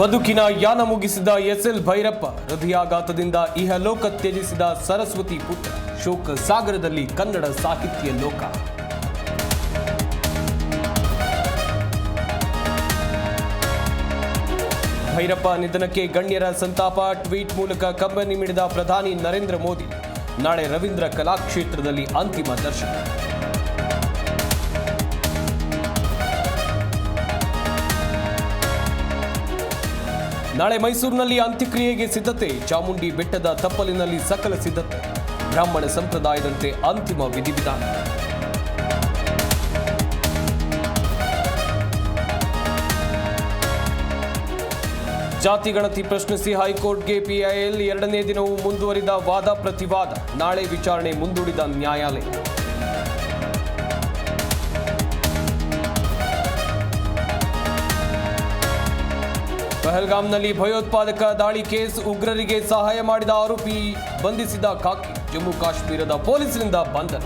ಬದುಕಿನ ಯಾನ ಮುಗಿಸಿದ ಎಸ್ಎಲ್ ಭೈರಪ್ಪ, ಹೃದಯಾಘಾತದಿಂದ ಇಹಲೋಕ ತ್ಯಜಿಸಿದ ಸರಸ್ವತಿ ಪುತ್ರ, ಶೋಕ ಸಾಗರದಲ್ಲಿ ಕನ್ನಡ ಸಾಹಿತ್ಯ ಲೋಕ. ಭೈರಪ್ಪ ನಿಧನಕ್ಕೆ ಗಣ್ಯರ ಸಂತಾಪ, ಟ್ವೀಟ್ ಮೂಲಕ ಕಂಬನಿ ಮಿಡಿದ ಪ್ರಧಾನಿ ನರೇಂದ್ರ ಮೋದಿ. ನಾಳೆ ರವೀಂದ್ರ ಕಲಾಕ್ಷೇತ್ರದಲ್ಲಿ ಅಂತಿಮ ದರ್ಶನ. ನಾಳೆ ಮೈಸೂರಿನಲ್ಲಿ ಅಂತ್ಯಕ್ರಿಯೆಗೆ ಸಿದ್ಧತೆ, ಚಾಮುಂಡಿ ಬೆಟ್ಟದ ತಪ್ಪಲಿನಲ್ಲಿ ಸಕಲ ಸಿದ್ಧತೆ, ಬ್ರಾಹ್ಮಣ ಸಂಪ್ರದಾಯದಂತೆ ಅಂತಿಮ ವಿಧಿವಿಧಾನ. ಜಾತಿ ಗಣತಿ ಪ್ರಶ್ನಿಸಿ ಹೈಕೋರ್ಟ್ಗೆ PIL, ಎರಡನೇ ದಿನವೂ ಮುಂದುವರಿದ ವಾದ ಪ್ರತಿವಾದ, ನಾಳೆ ವಿಚಾರಣೆ ಮುಂದೂಡಿದ ನ್ಯಾಯಾಲಯ. ಪಹಲ್ಗಾಮ್ನಲ್ಲಿ ಭಯೋತ್ಪಾದಕ ದಾಳಿ ಕೇಸ್, ಉಗ್ರರಿಗೆ ಸಹಾಯ ಮಾಡಿದ ಆರೋಪಿ ಬಂಧಿಸಿದ ಖಾಕಿ, ಜಮ್ಮು ಕಾಶ್ಮೀರದ ಪೊಲೀಸರಿಂದ ಬಂಧನ.